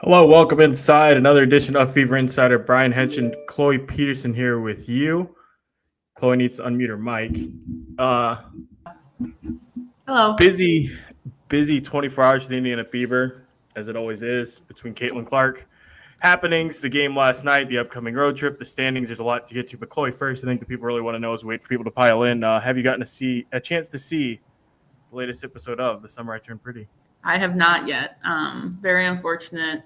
Hello, welcome inside another edition of Fever Insider. Brian Haenchen, Chloe Peterson here with you. Chloe needs to unmute her mic. Hello. Busy 24 hours for the Indiana Fever, as it always is, between Caitlin Clark happenings, the game last night, the upcoming road trip, the standings. There's a lot to get to. But Chloe, first, I think the people really want to know is wait for people to pile in. Have you gotten a chance to see the latest episode of The Summer I Turned Pretty? I have not yet. Very unfortunate.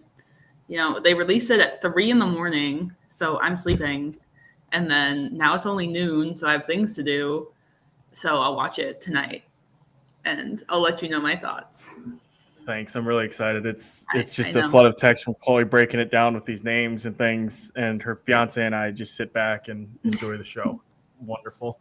They released it at 3 a.m, so I'm sleeping. And then now it's only noon, so I have things to do. So I'll watch it tonight, and I'll let you know my thoughts. Thanks. I'm really excited. It's just a flood of text from Chloe breaking it down with these names and things, and her fiance and I just sit back and enjoy the show. Wonderful.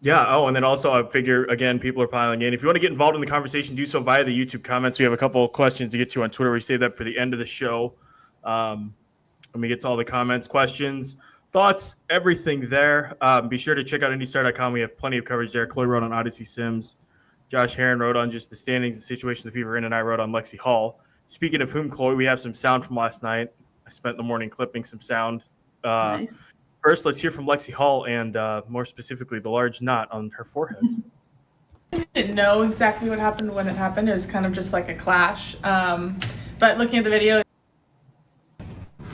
Yeah. Oh, and then also I figure, again, people are piling in. If you want to get involved in the conversation, do so via the YouTube comments. We have a couple of questions to get to on Twitter. We save that for the end of the show. When we get to all the comments, questions, thoughts, everything there. Be sure to check out IndyStar.com. We have plenty of coverage there. Chloe wrote on Odyssey Sims. Josh Heron wrote on just the standings, the situation the Fever are in, and I wrote on Lexi Hall. Speaking of whom, Chloe, we have some sound from last night. I spent the morning clipping some sound. Nice. First, let's hear from Lexi Hall and more specifically the large knot on her forehead. I didn't know exactly what happened when it happened. It was kind of just like a clash. But looking at the video,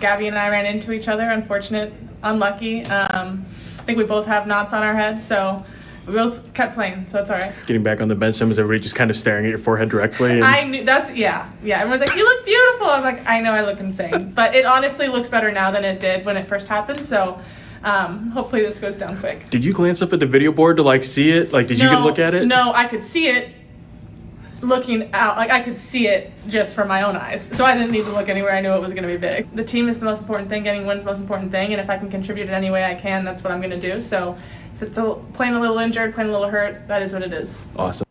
Gabby and I ran into each other. Unlucky. I think we both have knots on our heads, so we both kept playing, so it's all right. Getting back on the bench, was everybody just kind of staring at your forehead directly? I knew yeah. Everyone's like, "You look beautiful." I was like, "I know I look insane," but it honestly looks better now than it did when it first happened. So hopefully this goes down quick. Did you glance up at the video board to see it? Did you get a look at it? No, I could see it looking out. I could see it just from my own eyes. So I didn't need to look anywhere. I knew it was going to be big. The team is the most important thing. Getting wins is the most important thing. And if I can contribute in any way I can, that's what I'm going to do. So if it's playing a little injured, playing a little hurt, that is what it is. Awesome.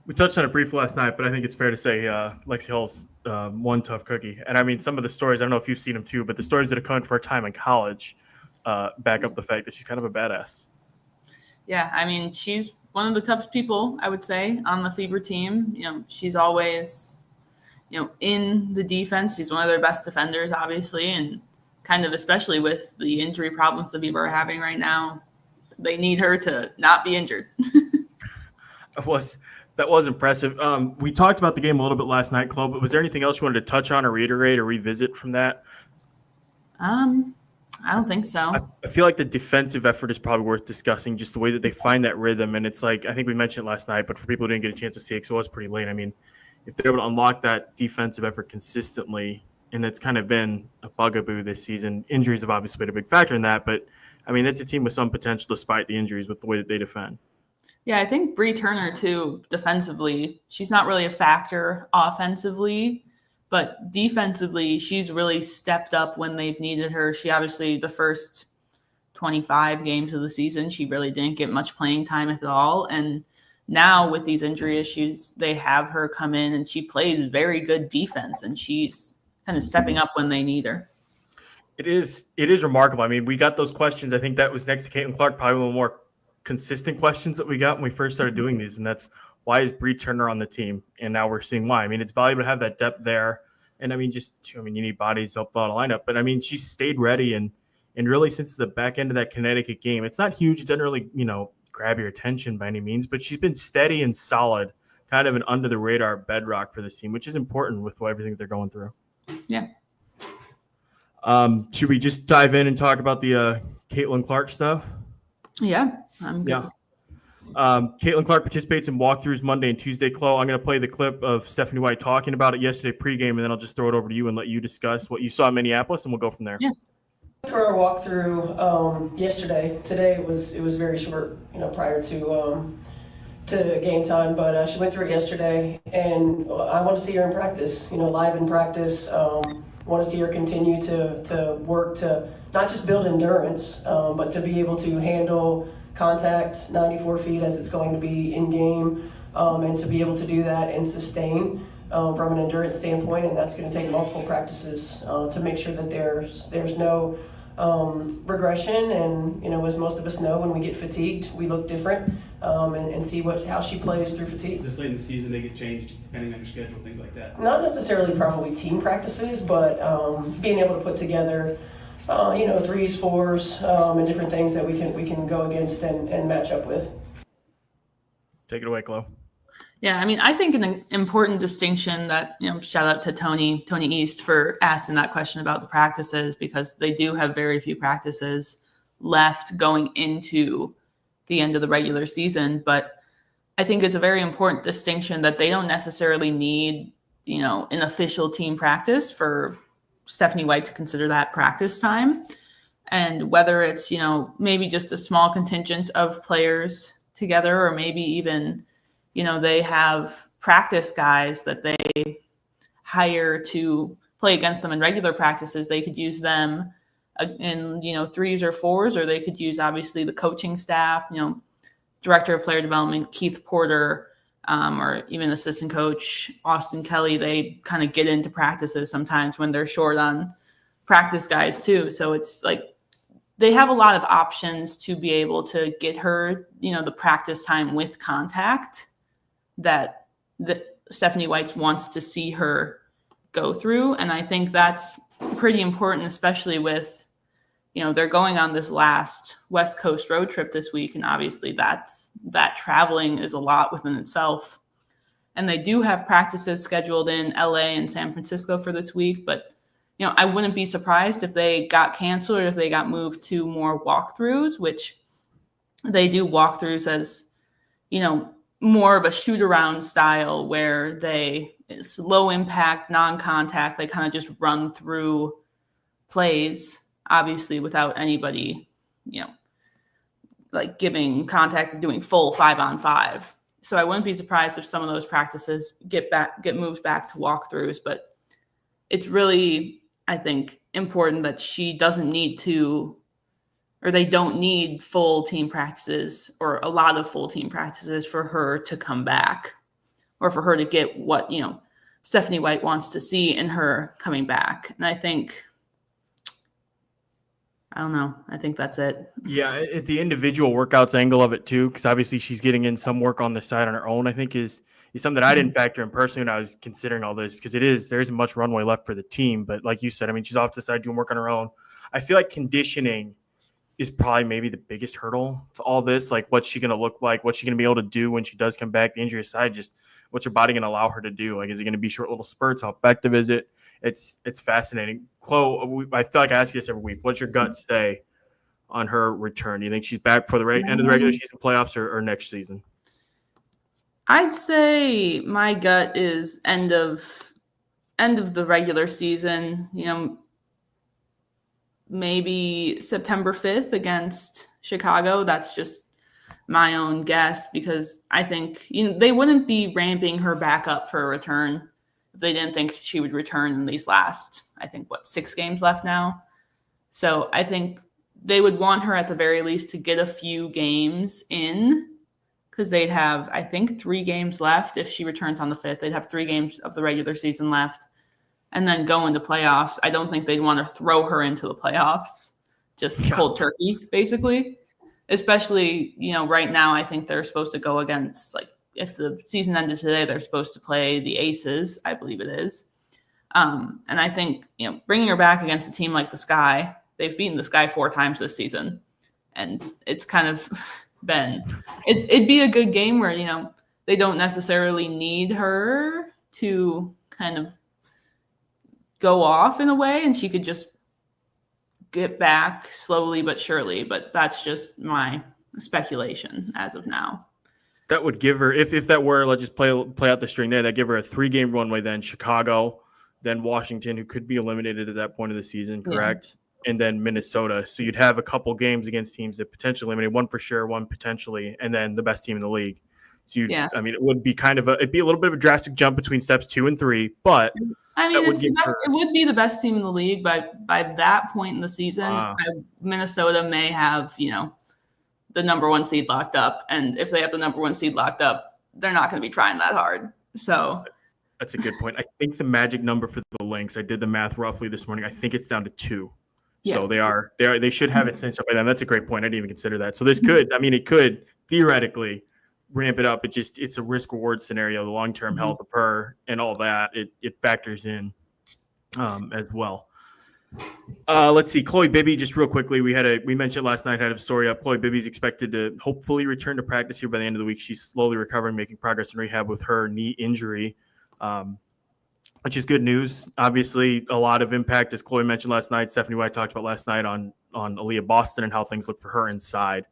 We touched on it briefly last night, but I think it's fair to say Lexi Hall's one tough cookie. And I mean, some of the stories, I don't know if you've seen them too, but the stories that have come for her time in college back up the fact that she's kind of a badass. Yeah, I mean, she's one of the toughest people, I would say, on the Fever team. She's always, in the defense. She's one of their best defenders, obviously, and kind of especially with the injury problems the Fever are having right now, they need her to not be injured. That was impressive. We talked about the game a little bit last night, Chloe, but was there anything else you wanted to touch on or reiterate or revisit from that? I don't think so. I feel like the defensive effort is probably worth discussing, just the way that they find that rhythm. And it's like, I think we mentioned it last night, but for people who didn't get a chance to see it, because it was pretty late, I mean, if they're able to unlock that defensive effort consistently, and it's kind of been a bugaboo this season. Injuries have obviously been a big factor in that, but I mean, it's a team with some potential despite the injuries with the way that they defend. Yeah, I think Bree Turner, too, defensively, she's not really a factor offensively, but defensively, she's really stepped up when they've needed her. She obviously, the first 25 games of the season, she really didn't get much playing time at all. And now with these injury issues, they have her come in and she plays very good defense, and she's kind of stepping up when they need her. It is remarkable. I mean, we got those questions. I think that was next to Caitlin Clark, probably one of the more consistent questions that we got when we first started doing these, and that's why is Bree Turner on the team? And now we're seeing why. I mean, it's valuable to have that depth there, and I mean, you need bodies to help fill out a lineup. But I mean, she's stayed ready, and really since the back end of that Connecticut game, it's not huge. It doesn't really grab your attention by any means, but she's been steady and solid, kind of an under the radar bedrock for this team, which is important with everything that they're going through. Yeah. Should we just dive in and talk about the Caitlin Clark stuff? Yeah, I'm good. Yeah. Caitlin Clark participates in walkthroughs Monday and Tuesday. Chloe, I'm going to play the clip of Stephanie White talking about it yesterday pregame, and then I'll just throw it over to you and let you discuss what you saw in Minneapolis, and we'll go from there. Yeah. For our walkthrough yesterday, today it was very short, prior to game time, but she went through it yesterday, and I want to see her in practice, live in practice. Want to see her continue to work to not just build endurance, but to be able to handle contact 94 feet as it's going to be in game, and to be able to do that and sustain from an endurance standpoint. And that's going to take multiple practices to make sure that there's no regression. And as most of us know, when we get fatigued, we look different. and see how she plays through fatigue. This late in the season, they get changed depending on your schedule, things like that. Not necessarily probably team practices, but being able to put together, threes, fours, and different things that we can go against and match up with. Take it away, Chloe. Yeah, I mean, I think an important distinction that, shout out to Tony East for asking that question about the practices, because they do have very few practices left going into the end of the regular season. But I think it's a very important distinction that they don't necessarily need, an official team practice for Stephanie White to consider that practice time. And whether it's, maybe just a small contingent of players together, or maybe even, they have practice guys that they hire to play against them in regular practices. They could use them in, threes or fours, or they could use obviously the coaching staff, director of player development, Keith Porter, or even assistant coach Austin Kelly. They kind of get into practices sometimes when they're short on practice guys too. So it's like they have a lot of options to be able to get her, the practice time with contact that Stephanie White wants to see her go through. And I think that's pretty important, especially with, they're going on this last West Coast road trip this week. And obviously that traveling is a lot within itself. And they do have practices scheduled in LA and San Francisco for this week. But, I wouldn't be surprised if they got canceled or if they got moved to more walkthroughs, which they do walkthroughs as, more of a shoot around style where it's low impact, non-contact. They kind of just run through plays, obviously without anybody, like giving contact or doing full 5-on-5. So I wouldn't be surprised if some of those practices get moved back to walkthroughs, but it's really, I think, important that she doesn't need to, or they don't need full team practices or a lot of full team practices for her to come back, or for her to get what, Stephanie White wants to see in her coming back. And I think that's it. Yeah, it's the individual workouts angle of it too, because obviously she's getting in some work on the side on her own. I think is something that I didn't factor in personally when I was considering all this, because there isn't much runway left for the team. But like you said, I mean, she's off the side doing work on her own. I feel like conditioning is probably maybe the biggest hurdle to all this. Like, what's she going to look like? What's she going to be able to do when she does come back? The injury aside, just what's her body going to allow her to do? Like, is it going to be short little spurts? How effective is it? It's fascinating. Chloe, I feel like I ask you this every week. What's your gut say on her return? Do you think she's back for the end of the regular season playoffs or next season? I'd say my gut is end of the regular season, maybe September 5th against Chicago. That's just my own guess, because I think they wouldn't be ramping her back up for a return if they didn't think she would return in these last, 6 games left now. So I think they would want her at the very least to get a few games in, because they'd have, 3 games left. If she returns on the 5th, they'd have 3 games of the regular season left and then go into playoffs. I don't think they'd want to throw her into the playoffs, just cold turkey, basically. Especially, right now, I think they're supposed to go against, if the season ended today, they're supposed to play the Aces, I believe it is. And I think, bringing her back against a team like the Sky, they've beaten the Sky 4 times this season. And it's kind of been, it'd be a good game where, they don't necessarily need her to kind of go off in a way, and she could just get back slowly but surely. But that's just my speculation as of now. That would give her, if that were, let's just play out the string there, that give her a 3-game runway, then Chicago, then Washington, who could be eliminated at that point of the season, correct? Yeah. And then Minnesota. So you'd have a couple games against teams that potentially eliminated, one for sure, one potentially, and then the best team in the league. So it would be it'd be a little bit of a drastic jump between steps 2 and 3, but it would be the best team in the league. But by that point in the season, Minnesota may have, the number 1 seed locked up. And if they have the number 1 seed locked up, they're not going to be trying that hard. So that's a good point. I think the magic number for the Lynx, I did the math roughly this morning, I think it's down to 2. Yeah. So they should have it cinched up by then. That's a great point. I didn't even consider that. So this could, it could theoretically ramp it up. It's a risk reward scenario. The long-term health of her and all that, it factors in as well. Let's see. Chloe Bibby, just real quickly. We mentioned last night, had a story up. Chloe Bibby's expected to hopefully return to practice here by the end of the week. She's slowly recovering, making progress in rehab with her knee injury, which is good news. Obviously, a lot of impact, as Chloe mentioned last night. Stephanie White talked about last night on Aaliyah Boston and how things look for her inside.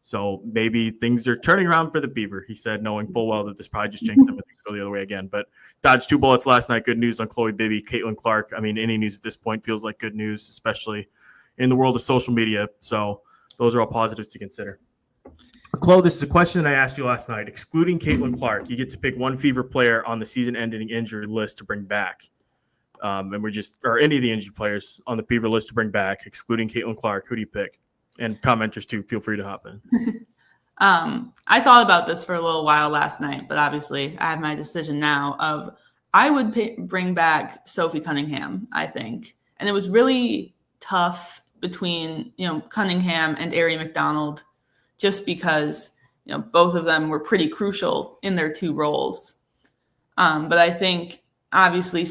So maybe things are turning around for the Beaver, he said, knowing full well that this probably just jinxed them and go the other way again. But dodged 2 bullets last night. Good news on Chloe Bibby, Caitlin Clark. I mean, any news at this point feels like good news, especially in the world of social media. So those are all positives to consider. Chloe, this is a question that I asked you last night. Excluding Caitlin Clark, you get to pick one Fever player on the season-ending injury list to bring back. Or any of the injured players on the Fever list to bring back, excluding Caitlin Clark. Who do you pick? And commenters too, feel free to hop in. I thought about this for a little while last night, but obviously I have my decision now I would bring back Sophie Cunningham, I think. And it was really tough between, Cunningham and Aari McDonald, just because, both of them were pretty crucial in their 2 roles. But I think obviously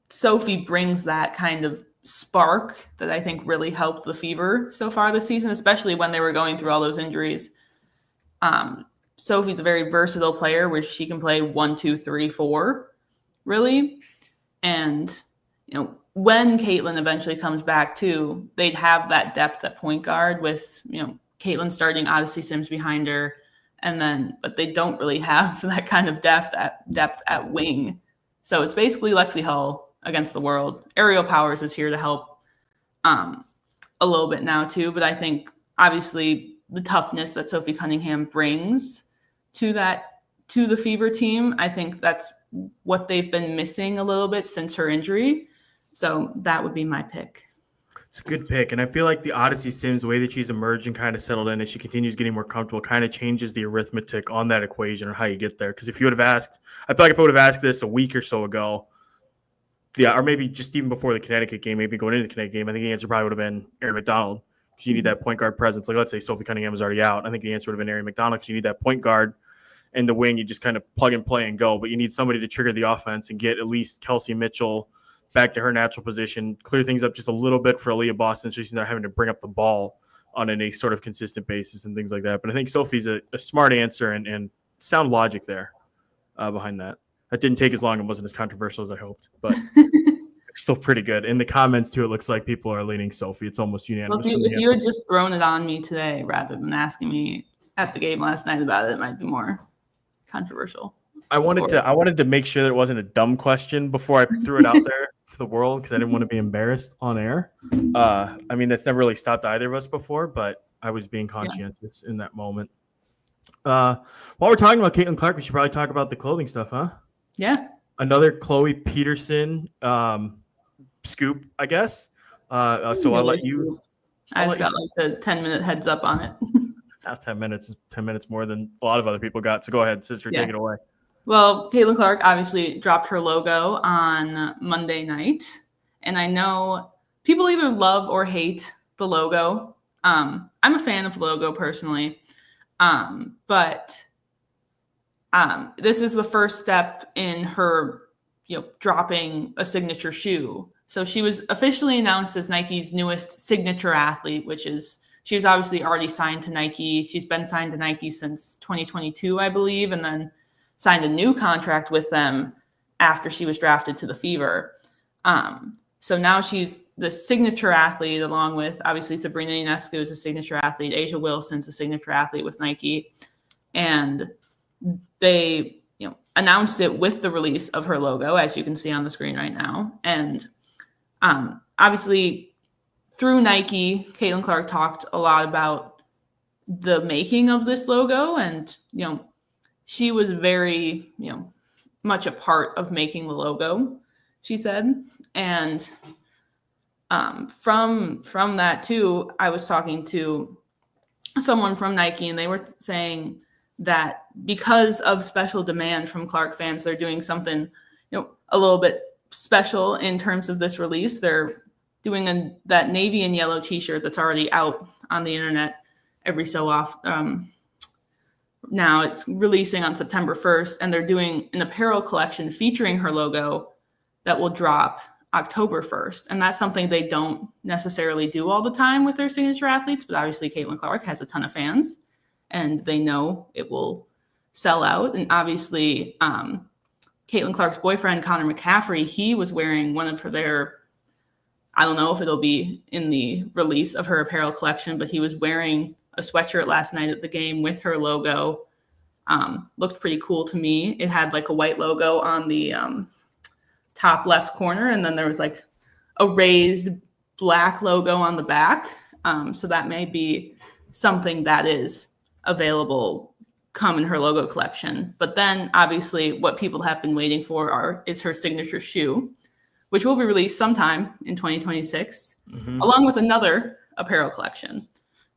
Sophie brings that kind of spark that I think really helped the Fever so far this season, especially when they were going through all those injuries. Sophie's a very versatile player where she can play 1, 2, 3, 4, really. And, when Caitlin eventually comes back too, they'd have that depth at point guard with, Caitlin starting Odyssey Sims behind her. But they don't really have that kind of depth at wing. So it's basically Lexi Hull against the world. Aerial Powers is here to help a little bit now too, but I think obviously the toughness that Sophie Cunningham brings to the Fever team, I think that's what they've been missing a little bit since her injury. So that would be my pick. It's a good pick. And I feel like the Odyssey Sims, the way that she's emerged and kind of settled in as she continues getting more comfortable, kind of changes the arithmetic on that equation or how you get there. Because if you would have asked, I feel like if I would have asked this a week or so ago, or maybe just even before the Connecticut game, maybe going into the Connecticut game, I think the answer probably would have been Aari McDonald, because you need that point guard presence. Like, let's say Sophie Cunningham is already out. I think the answer would have been Aari McDonald, because you need that point guard, and the wing, you just kind of plug and play and go. But you need somebody to trigger the offense and get at least Kelsey Mitchell back to her natural position, clear things up just a little bit for Aaliyah Boston, so she's not having to bring up the ball on any sort of consistent basis and things like that. But I think Sophie's a smart answer and sound logic there behind that. That didn't take as long and wasn't as controversial as I hoped, but still pretty good. In the comments, too, it looks like people are leaning Sophie. It's almost unanimous. Well, if you had just thrown it on me today rather than asking me at the game last night about it, it might be more controversial. I wanted to make sure that it wasn't a dumb question before I threw it out there to the world, because I didn't want to be embarrassed on air. I mean, that's never really stopped either of us before, but I was being conscientious in that moment. While we're talking about Caitlin Clark, we should probably talk about the clothing stuff, huh? Yeah. Another Chloe Peterson scoop, I guess. So I'll let you. I just got like a 10-minute heads up on it. Not 10 minutes. 10 minutes more than a lot of other people got. So go ahead, sister, take it away. Well, Caitlin Clark obviously dropped her logo on Monday night. And I know people either love or hate the logo. I'm a fan of the logo personally. But this is the first step in her, dropping a signature shoe. So she was officially announced as Nike's newest signature athlete, she was obviously already signed to Nike. She's been signed to Nike since 2022, I believe, and then signed a new contract with them after she was drafted to the Fever. So now she's the signature athlete, along with obviously Sabrina Ionescu is a signature athlete. Asia Wilson's a signature athlete with Nike. And they announced it with the release of her logo, as you can see on the screen right now. And obviously through Nike, Caitlin Clark talked a lot about the making of this logo. And, she was very, much a part of making the logo, she said. And from that too, I was talking to someone from Nike, and they were saying that because of special demand from Clark fans, they're doing something, a little bit special in terms of this release. They're doing that navy and yellow T-shirt that's already out on the internet every so often. now it's releasing on September 1st, and they're doing an apparel collection featuring her logo that will drop October 1st. And that's something they don't necessarily do all the time with their signature athletes, but obviously Caitlin Clark has a ton of fans and they know it will sell out. And obviously Caitlin Clark's boyfriend, Connor McCaffrey, he was wearing one of their, I don't know if it'll be in the release of her apparel collection, but he was wearing a sweatshirt last night at the game with her logo. Looked pretty cool to me. It had like a white logo on the top left corner, and then there was like a raised black logo on the back. So that may be something that is available come in her logo collection. But then obviously what people have been waiting for is her signature shoe, which will be released sometime in 2026, along with another apparel collection.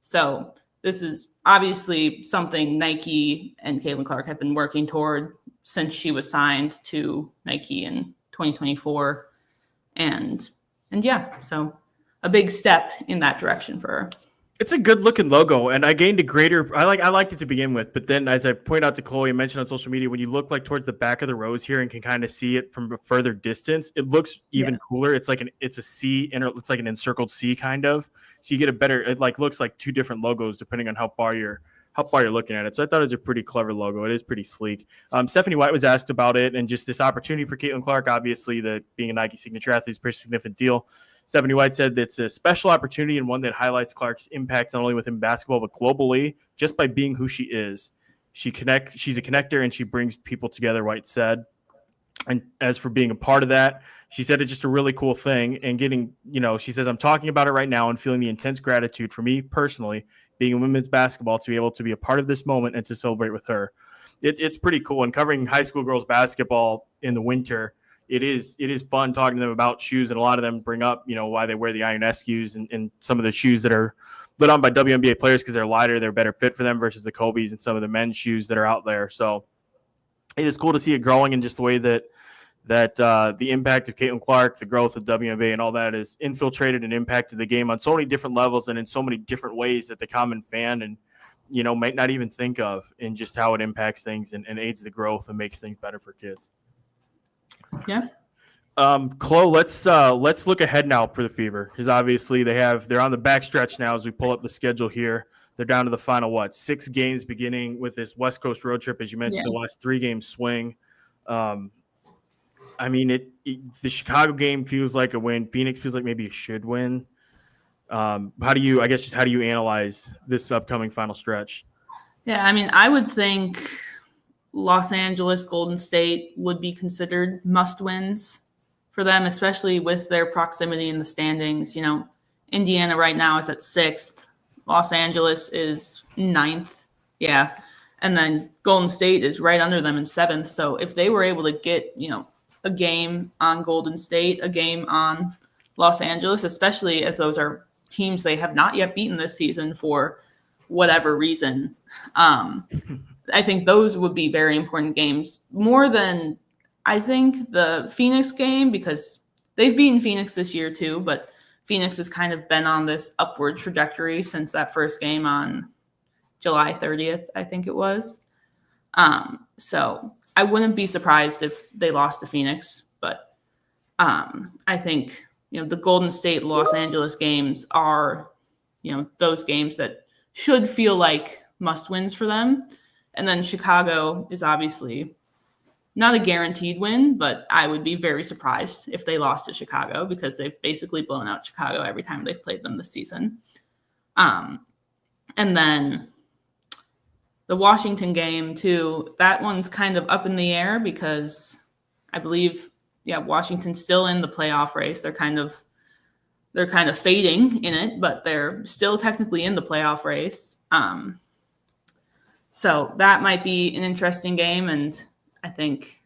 So this is obviously something Nike and Caitlin Clark have been working toward since she was signed to Nike in 2024. And yeah, so a big step in that direction for her. It's a good looking logo, and I gained a greater. I liked it to begin with, but then as I point out to Chloe and mentioned on social media, when you look like towards the back of the rows here and can kind of see it from a further distance, it looks even cooler. It's like it's a C, it's like an encircled C kind of. So you get a better. It like looks like two different logos depending on how far you're looking at it. So I thought it was a pretty clever logo. It is pretty sleek. Stephanie White was asked about it and just this opportunity for Caitlin Clark. Obviously, being a Nike signature athlete is a pretty significant deal. Stephanie White said it's a special opportunity and one that highlights Clark's impact not only within basketball but globally just by being who she is. She's a connector and she brings people together, White said. And as for being a part of that, she said it's just a really cool thing. And getting, she says, I'm talking about it right now and feeling the intense gratitude for me personally, being in women's basketball, to be able to be a part of this moment and to celebrate with her. It's pretty cool. And covering high school girls basketball in the winter, it is fun talking to them about shoes, and a lot of them bring up, why they wear the Ionescu's and some of the shoes that are lit on by WNBA players because they're lighter, they're better fit for them versus the Kobe's and some of the men's shoes that are out there. So it is cool to see it growing, and just the way that the impact of Caitlin Clark, the growth of WNBA and all that is infiltrated and impacted the game on so many different levels and in so many different ways that the common fan and, might not even think of, in just how it impacts things and aids the growth and makes things better for kids. Yeah. Chloe, let's look ahead now for the Fever, because obviously they're on the back stretch now as we pull up the schedule here. They're down to the final 6 games, beginning with this West Coast road trip, as you mentioned, the last 3-game swing. The Chicago game feels like a win. Phoenix feels like maybe you should win. How do you analyze this upcoming final stretch? Yeah, I would think Los Angeles, Golden State would be considered must-wins for them, especially with their proximity in the standings. Indiana right now is at 6th. Los Angeles is 9th. Yeah. And then Golden State is right under them in 7th. So if they were able to get, a game on Golden State, a game on Los Angeles, especially as those are teams they have not yet beaten this season for whatever reason, I think those would be very important games, more than I think the Phoenix game, because they've beaten Phoenix this year too, but Phoenix has kind of been on this upward trajectory since that first game on July 30th, I think it was. So I wouldn't be surprised if they lost to Phoenix, but I think, the Golden State Los Angeles games are, those games that should feel like must-wins for them. And then Chicago is obviously not a guaranteed win, but I would be very surprised if they lost to Chicago, because they've basically blown out Chicago every time they've played them this season. And then the Washington game too, that one's kind of up in the air because I believe, Washington's still in the playoff race. They're kind of fading in it, but they're still technically in the playoff race. So that might be an interesting game, and I think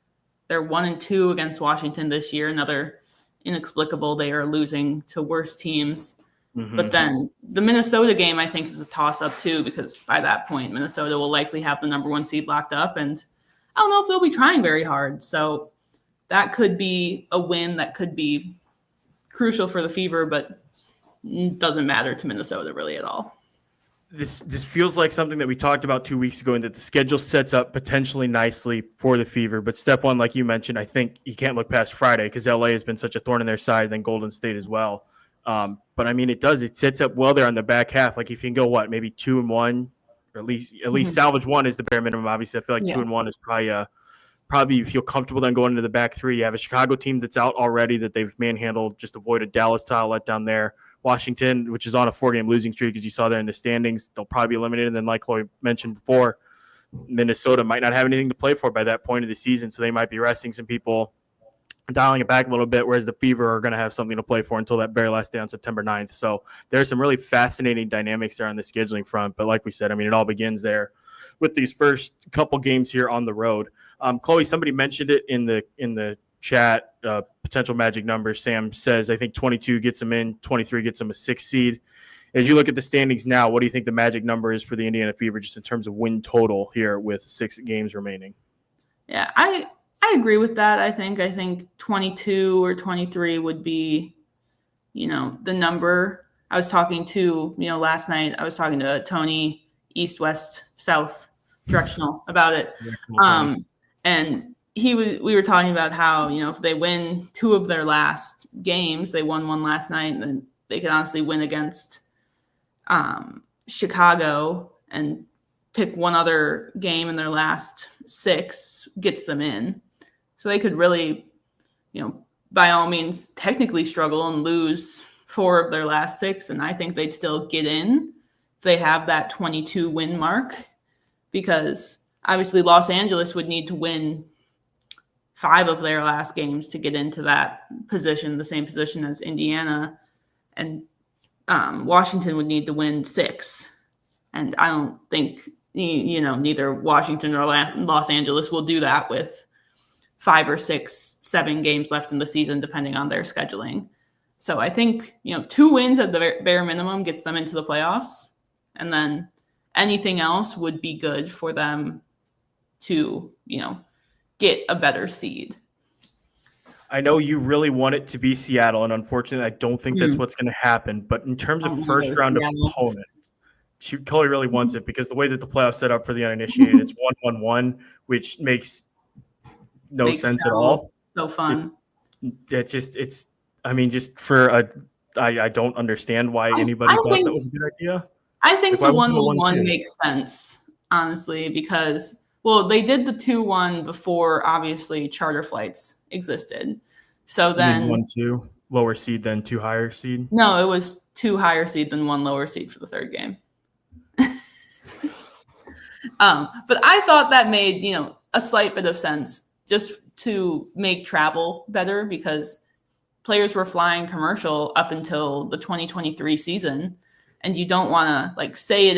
they're 1-2 against Washington this year. Another inexplicable, they are losing to worse teams. Mm-hmm. But then the Minnesota game, I think, is a toss-up too, because by that point, Minnesota will likely have the number 1 seed locked up, and I don't know if they'll be trying very hard. So that could be a win that could be crucial for the Fever, but doesn't matter to Minnesota really at all. This feels like something that we talked about 2 weeks ago, and that the schedule sets up potentially nicely for the Fever. But step one, like you mentioned, I think you can't look past Friday because LA has been such a thorn in their side, and then Golden State as well. But I mean, it sets up well there on the back half. Like if you can go maybe 2-1, or at least salvage one is the bare minimum. Obviously, I feel like 2-1 is probably you feel comfortable then going into the back three. You have a Chicago team that's out already that they've manhandled, just avoided Dallas-style letdown there. Washington, which is on a 4-game losing streak, as you saw there in the standings, they'll probably be eliminated. And then, like Chloe mentioned before, Minnesota might not have anything to play for by that point of the season, so they might be resting some people, dialing it back a little bit, whereas the Fever are going to have something to play for until that very last day on September 9th. So there's some really fascinating dynamics there on the scheduling front. But like we said, I mean, it all begins there with these first couple games here on the road. Chloe, somebody mentioned it in the chat, potential magic numbers. Sam says, I think 22 gets them in, 23 gets them a 6 seed. As you look at the standings now, what do you think the magic number is for the Indiana Fever just in terms of win total here with 6 games remaining? Yeah, I agree with that. I think 22 or 23 would be, the number. I was talking to, last night I was talking to Tony, East, West, South, directional about it. And we were talking about how, if they win 2 of their last games, they won one last night, and then they could honestly win against Chicago and pick one other game in their last 6 gets them in. So they could really, by all means, technically struggle and lose 4 of their last 6. And I think they'd still get in if they have that 22 win mark, because obviously Los Angeles would need to win 5 of their last games to get into that position, the same position as Indiana. And Washington would need to win 6. And I don't think, neither Washington or Los Angeles will do that with 5 or 6, 7 games left in the season, depending on their scheduling. So I think, 2 wins at the bare minimum gets them into the playoffs. And then anything else would be good for them to, get a better seed. I know you really want it to be Seattle, and unfortunately, I don't think that's what's going to happen. But in terms of first-round opponent, Chloe really wants it because the way that the playoffs set up for the uninitiated, it's 1-1-1, which makes no sense at all. So fun. I don't understand why anybody thought that was a good idea. I think the 1-1-1 makes sense, honestly, because they did the 2-1 before obviously charter flights existed. So then 1-2 lower seed, then 2 higher seed. No, it was 2 higher seed, then 1 lower seed for the 3rd game. But I thought that made a slight bit of sense just to make travel better, because players were flying commercial up until the 2023 season, and you don't want to say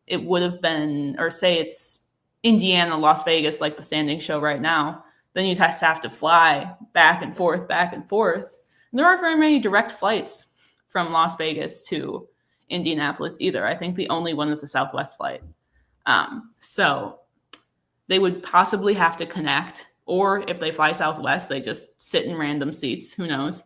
it would have been, or say it's Indiana, Las Vegas, like the standings show right now, then you just have to fly back and forth. And there aren't very many direct flights from Las Vegas to Indianapolis either. I think the only one is a Southwest flight. So they would possibly have to connect, or if they fly Southwest, they just sit in random seats. Who knows?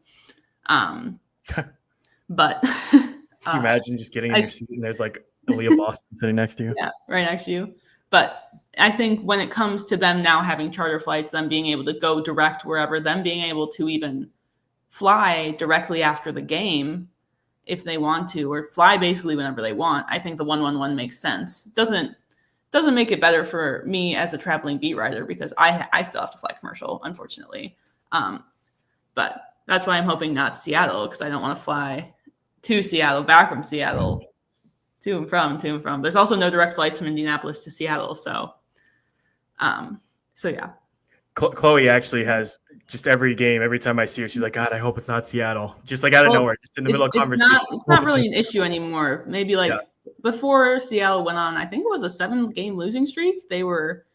But can you imagine just getting in your seat and there's like Aaliyah Boston sitting next to you? Yeah, right next to you. But I think when it comes to them now having charter flights, them being able to go direct wherever, them being able to even fly directly after the game if they want to, or fly basically whenever they want, I think the 1-1-1 makes sense. Doesn't make it better for me as a traveling beat writer, because I still have to fly commercial, unfortunately. But that's why I'm hoping not Seattle, because I don't want to fly to Seattle, back from Seattle, to and from. There's also no direct flights from Indianapolis to Seattle. So yeah. Chloe actually has just every game, every time I see her, she's like, God, I hope it's not Seattle. Just like out of nowhere, just in the middle of conversation. It's not really an issue anymore. Maybe before Seattle went on, I think it was a 7-game losing streak. They were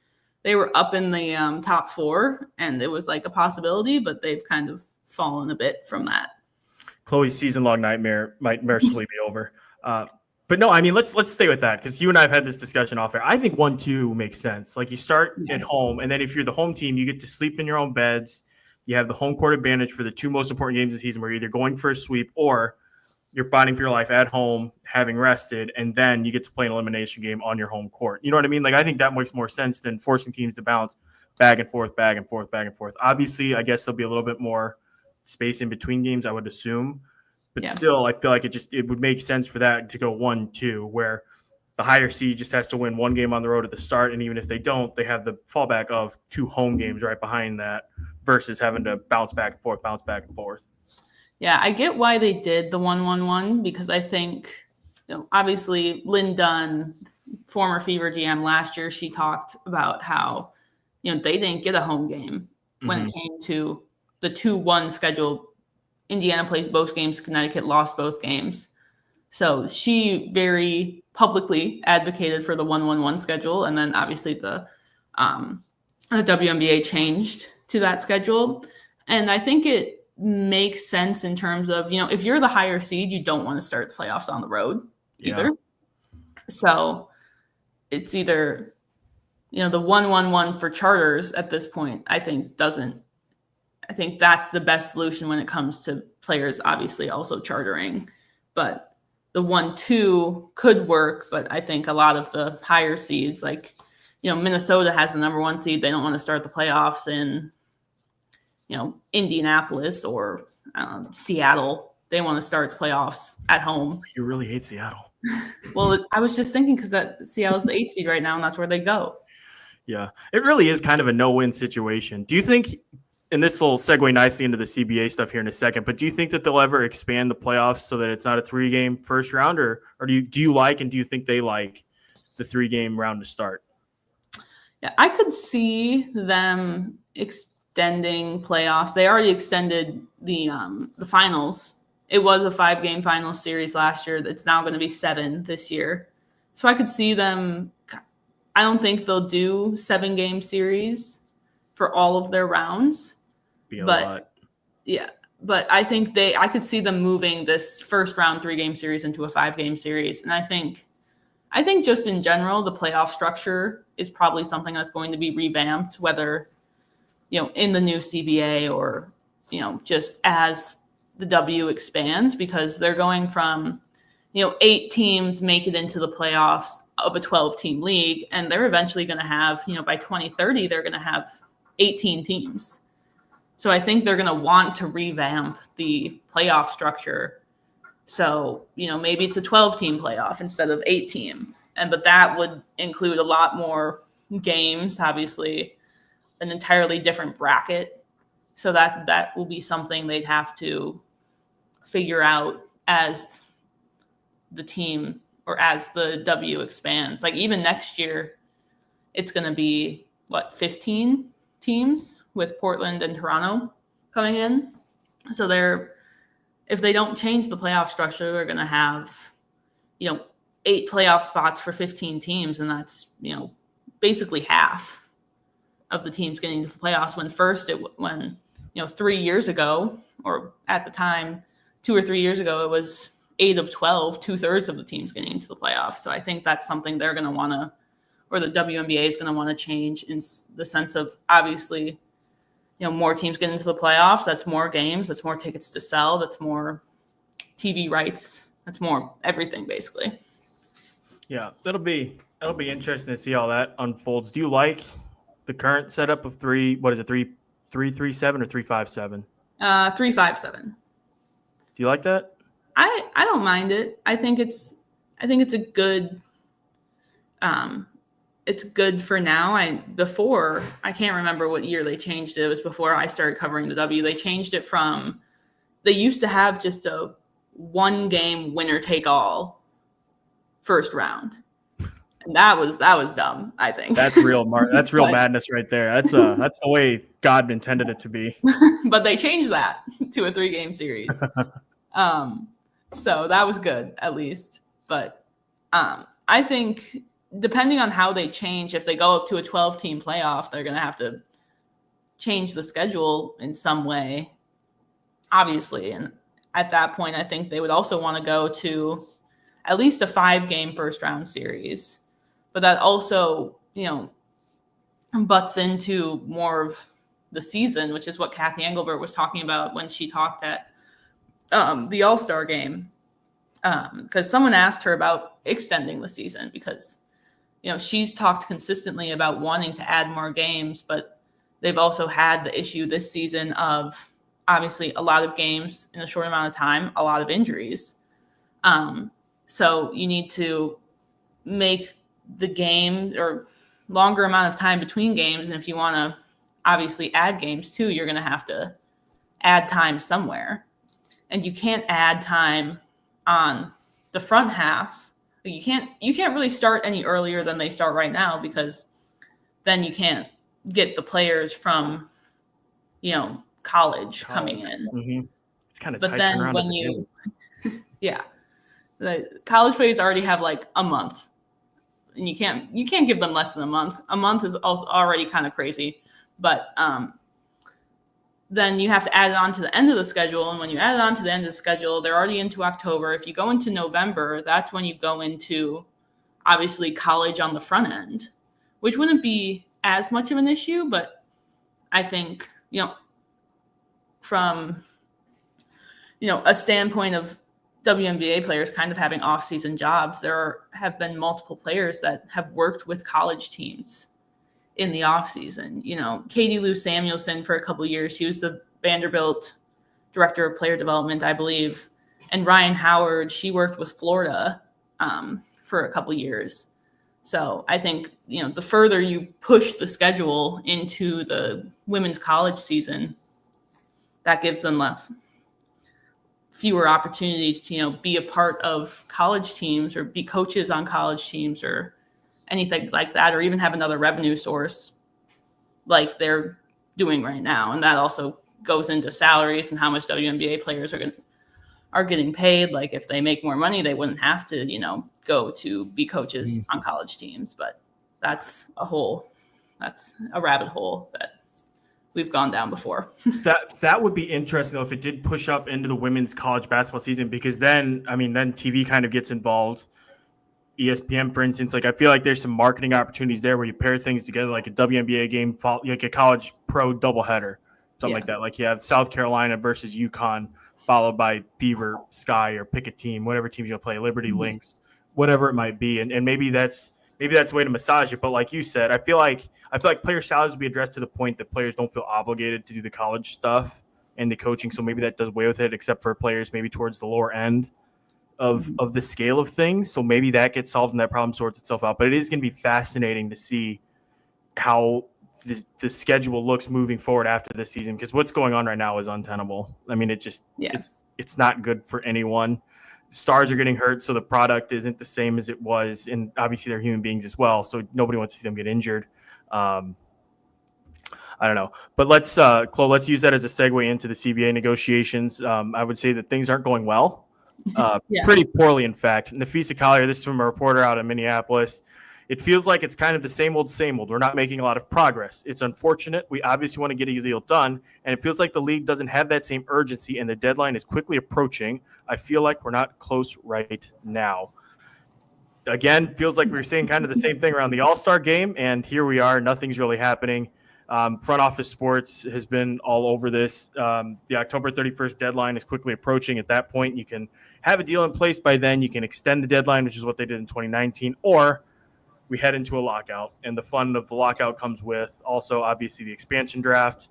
up in the top 4, and it was like a possibility, but they've kind of fallen a bit from that. Chloe's season-long nightmare might mercifully be over. But no, I mean, let's stay with that, because you and I have had this discussion off air. I think 1-2 makes sense. Like, you start at home, and then if you're the home team, you get to sleep in your own beds. You have the home court advantage for the 2 most important games of the season, where you're either going for a sweep or you're fighting for your life at home, having rested, and then you get to play an elimination game on your home court. You know what I mean? Like, I think that makes more sense than forcing teams to bounce back and forth, back and forth, back and forth. Obviously, I guess there'll be a little bit more space in between games, I would assume. But still, I feel like it would make sense for that to go 1-2, where the higher seed just has to win one game on the road at the start, and even if they don't, they have the fallback of 2 home games right behind that versus having to bounce back and forth, bounce back and forth. Yeah, I get why they did the 1-1-1 because I think, obviously Lynn Dunn, former Fever GM last year, she talked about how, they didn't get a home game when it came to the 2-1 schedule. Indiana plays both games. Connecticut lost both games. So she very publicly advocated for the 1-1-1 schedule. And then obviously the WNBA changed to that schedule. And I think it makes sense in terms of, if you're the higher seed, you don't want to start the playoffs on the road either. So it's either, the 1-1-1 for charters at this point, I think that's the best solution when it comes to players, obviously also chartering. But the 1-2 could work, but I think a lot of the higher seeds, like, Minnesota has the number 1 seed. They don't want to start the playoffs in, Indianapolis or Seattle. They want to start the playoffs at home. You really hate Seattle. Well, I was just thinking because Seattle's the 8th seed right now, and that's where they go. Yeah, it really is kind of a no-win situation. Do you think, and this will segue nicely into the CBA stuff here in a second, but do you think that they'll ever expand the playoffs so that it's not a 3-game first round, or do you like and do you think they like the 3-game round to start? Yeah, I could see them extending playoffs. They already extended the finals. It was a 5-game finals series last year. It's now going to be 7 this year. So I could see them. I don't think they'll do 7-game series for all of their rounds. Be a lot. Yeah, but I think I could see them moving this first round 3-game series into a 5-game series. And I think just in general, the playoff structure is probably something that's going to be revamped, whether, in the new CBA or, just as the W expands, because they're going from, 8 teams make it into the playoffs of a 12-team league. And they're eventually going to have, by 2030, they're going to have 18 teams. So I think they're going to want to revamp the playoff structure. So, maybe it's a 12-team playoff instead of 8-team. But that would include a lot more games, obviously, an entirely different bracket. So that will be something they'd have to figure out as the team or as the W expands. Like even next year, it's going to be, 15 teams with Portland and Toronto coming in. So if they don't change the playoff structure, they're going to have, 8 playoff spots for 15 teams. And that's, basically half of the teams getting to the playoffs when 3 years ago, or at the time, 2 or 3 years ago, it was 8 of 12, 2/3 of the teams getting into the playoffs. So I think that's something they're going to want to, or the WNBA is going to want to change in the sense of, obviously, more teams get into the playoffs. That's more games. That's more tickets to sell. That's more TV rights. That's more everything, basically. Yeah, that'll be interesting to see how that unfolds. Do you like the current setup of 3-3-3-7 or 3-5-7? 3-5-7. Do you like that? I don't mind it. I think it's a good. It's good for now. I can't remember what year they changed it. It was before I started covering the W. They changed it from, they used to have just a 1-game winner take all first round. And that was dumb, I think. That's real madness right there. That's the way God intended it to be. But they changed that to a 3-game series. So that was good, at least. But I think depending on how they change, if they go up to a 12-team playoff, they're going to have to change the schedule in some way, obviously. And at that point, I think they would also want to go to at least a 5-game first-round series. But that also, butts into more of the season, which is what Kathy Engelbert was talking about when she talked at the All-Star game. because someone asked her about extending the season because, she's talked consistently about wanting to add more games, but they've also had the issue this season of obviously a lot of games in a short amount of time, a lot of injuries. So you need to make the game or longer amount of time between games. And if you want to obviously add games too, you're going to have to add time somewhere. And you can't add time on the front half. You can't really start any earlier than they start right now, because then you can't get the players from, college coming in. Mm-hmm. It's kind of But tight then turnaround when the college players already have like a month, and you can't give them less than a month. A month is also already kind of crazy, but then you have to add it on to the end of the schedule. And when you add it on to the end of the schedule, they're already into October. If you go into November, that's when you go into obviously college on the front end, which wouldn't be as much of an issue. But I think, from, a standpoint of WNBA players kind of having off-season jobs, have been multiple players that have worked with college teams in the offseason. Katie Lou Samuelson for a couple of years, she was the Vanderbilt director of player development, I believe. And Ryan Howard, she worked with Florida for a couple of years. So I think, the further you push the schedule into the women's college season, that gives them fewer opportunities to, be a part of college teams or be coaches on college teams or anything like that, or even have another revenue source like they're doing right now. And that also goes into salaries and how much WNBA players are getting paid. Like if they make more money, they wouldn't have to, go to be coaches on college teams. But that's a rabbit hole that we've gone down before. That would be interesting though if it did push up into the women's college basketball season, because then TV kind of gets involved. ESPN, for instance, like I feel like there's some marketing opportunities there where you pair things together, like a WNBA game, like a college pro doubleheader, something like that. Like you have South Carolina versus UConn, followed by Beaver, Sky, or pick a team, whatever teams you're gonna play, Liberty, Lynx, whatever it might be, and maybe that's a way to massage it. But like you said, I feel like player salaries will be addressed to the point that players don't feel obligated to do the college stuff and the coaching. So maybe that does away with it, except for players maybe towards the lower end of the scale of things. So maybe that gets solved and that problem sorts itself out. But it is going to be fascinating to see how the schedule looks moving forward after this season, because what's going on right now is untenable. I mean, it's not good for anyone. Stars are getting hurt, so the product isn't the same as it was, and obviously they're human beings as well, so nobody wants to see them get injured. I don't know, but let's Chloe, let's use that as a segue into the CBA negotiations. I would say that things aren't going well. Pretty poorly, in fact. Nafisa Collier, this is from a reporter out in Minneapolis. It feels like it's kind of the same old. We're not making a lot of progress. It's unfortunate. We obviously want to get a deal done, and it feels like the league doesn't have that same urgency, and the deadline is quickly approaching. I feel like we're not close right now. Again, feels like we were saying kind of the same thing around the All-Star game, and here we are. Nothing's really happening. Front office sports has been all over this. The October 31st deadline is quickly approaching. At that point, you can have a deal in place by then. You can extend the deadline, which is what they did in 2019, or we head into a lockout. And the fun of the lockout comes with also, obviously, the expansion draft,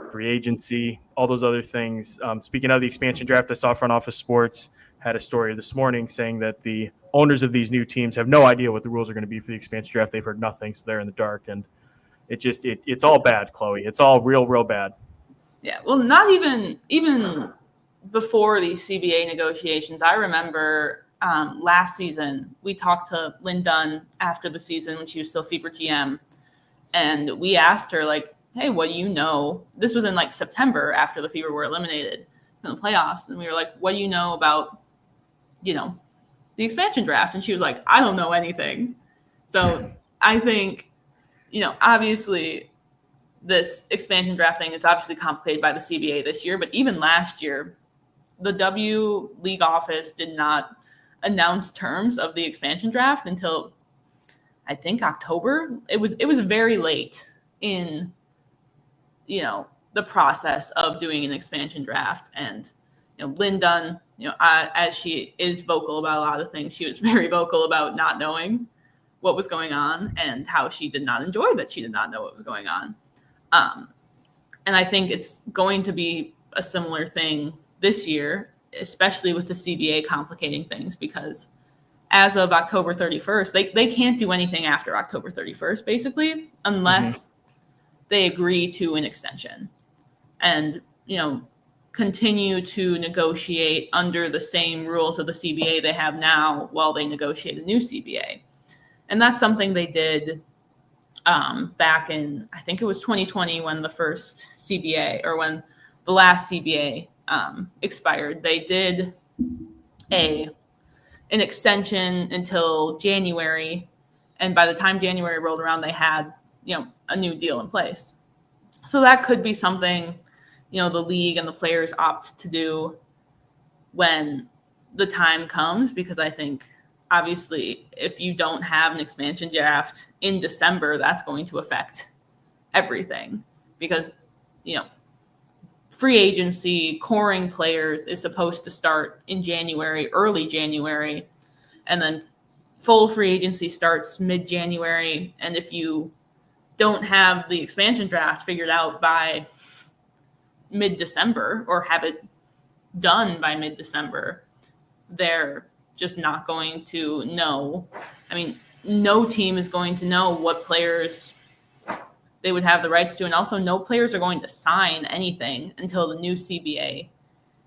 free agency, all those other things. Speaking of the expansion draft, I saw Front Office Sports had a story this morning saying that the owners of these new teams have no idea what the rules are going to be for the expansion draft. They've heard nothing, so they're in the dark. And it's all bad, Chloe. It's all real bad. Yeah, well, not even before these CBA negotiations. I remember last season we talked to Lynn Dunn after the season when she was still Fever GM, and we asked her, like, hey, what do you know? This was in like September after the Fever were eliminated from the playoffs, and we were like, what do you know about, the expansion draft? And she was like, I don't know anything. So I think, obviously this expansion draft thing, it's obviously complicated by the CBA this year, but even last year, the W League office did not announce terms of the expansion draft until I think October. It was very late in, the process of doing an expansion draft. And, Lynn Dunn, as she is vocal about a lot of things, she was very vocal about not knowing what was going on and how she did not enjoy that she did not know what was going on. And I think it's going to be a similar thing this year, especially with the CBA complicating things, because as of October 31st, they can't do anything after October 31st, basically, unless they agree to an extension and, continue to negotiate under the same rules of the CBA they have now while they negotiate a new CBA. And that's something they did back in, I think it was 2020 when the first CBA, or when the last CBA expired. They did an extension until January, and by the time January rolled around, they had a new deal in place. So that could be something the league and the players opt to do when the time comes, because I think obviously if you don't have an expansion draft in December, that's going to affect everything, because free agency, coring players is supposed to start in January, early January, and then full free agency starts mid-January. And if you don't have the expansion draft figured out by mid-December, or have it done by mid-December, they're just not going to know. I mean, no team is going to know what players they would have the rights to, and also no players are going to sign anything until the new CBA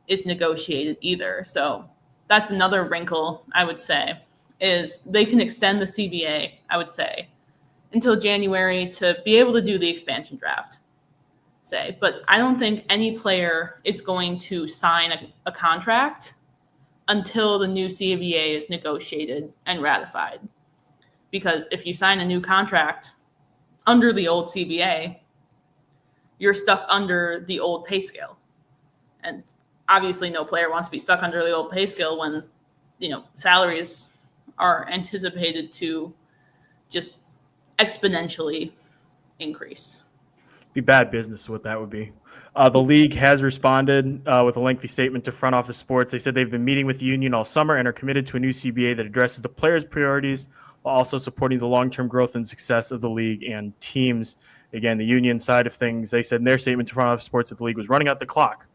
is negotiated either. So that's another wrinkle, I would say, is they can extend the CBA, I would say, until January to be able to do the expansion draft, say. But I don't think any player is going to sign a contract until the new CBA is negotiated and ratified. Because if you sign a new contract under the old CBA, you're stuck under the old pay scale. And obviously no player wants to be stuck under the old pay scale when, salaries are anticipated to just exponentially increase. Be bad business, what that would be. The league has responded with a lengthy statement to Front Office Sports. They said they've been meeting with the union all summer and are committed to a new CBA that addresses the players' priorities while also supporting the long-term growth and success of the league and teams. Again, the union side of things, they said in their statement to Front Office Sports that the league was running out the clock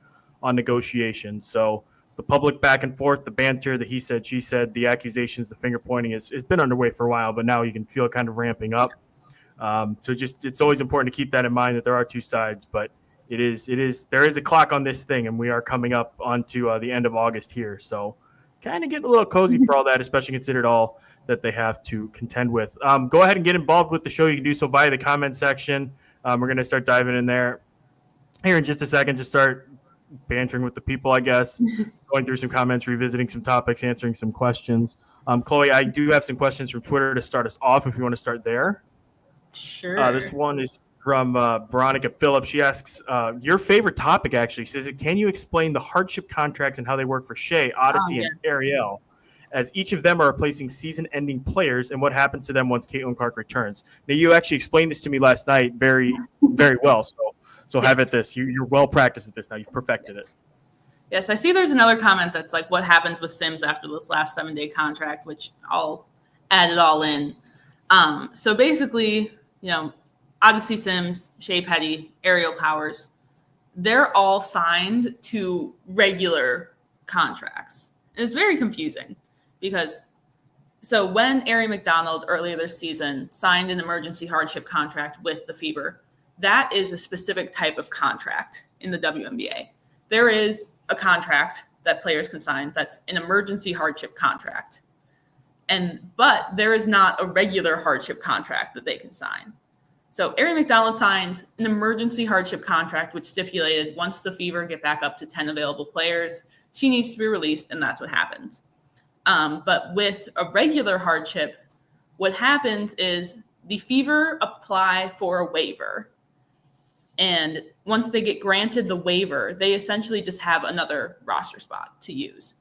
on negotiations. So the public back and forth, the banter, the he said, she said, the accusations, the finger pointing has been underway for a while, but now you can feel it kind of ramping up. So it's always important to keep that in mind, that there are two sides, but there is a clock on this thing, and we are coming up onto the end of August here. So kind of getting a little cozy for all that, especially considered all that they have to contend with. Go ahead and get involved with the show. You can do so via the comment section. We're going to start diving in there here in just a second, just start bantering with the people, I guess, going through some comments, revisiting some topics, answering some questions. Chloe, I do have some questions from Twitter to start us off if you want to start there. Sure. This one is from Veronica Phillips. She asks, your favorite topic, actually. She says, can you explain the hardship contracts and how they work for Shea, Odyssey, and Ariel, as each of them are replacing season-ending players, and what happens to them once Caitlin Clark returns? Now, you actually explained this to me last night very, very well, so have at this. You're well-practiced at this now. You've perfected it. Yes, I see there's another comment that's like, what happens with Sims after this last 7-day contract, which I'll add it all in. So basically, Odyssey Sims, Shea Petty, Ariel Powers, they're all signed to regular contracts. And it's very confusing because when Ari McDonald earlier this season signed an emergency hardship contract with the Fever, that is a specific type of contract in the WNBA. There is a contract that players can sign that's an emergency hardship contract. But there is not a regular hardship contract that they can sign. So Ari McDonald signed an emergency hardship contract, which stipulated once the Fever get back up to 10 available players, she needs to be released, and that's what happens. But with a regular hardship, what happens is the Fever apply for a waiver. And once they get granted the waiver, they essentially just have another roster spot to use.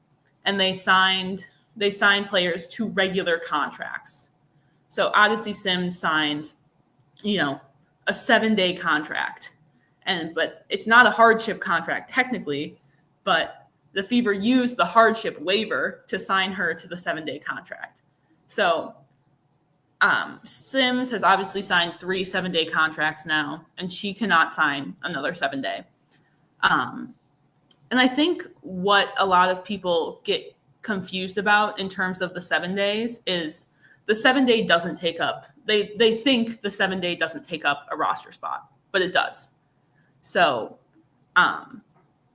And they signed players to regular contracts. So Odyssey Sims signed, a 7-day contract. But it's not a hardship contract technically, but the Fever used the hardship waiver to sign her to the 7-day contract. So Sims has obviously signed 3 7-day contracts now, and she cannot sign another 7-day. And I think what a lot of people get confused about in terms of the 7 days is the 7-day doesn't take up. They think the 7-day doesn't take up a roster spot, but it does. So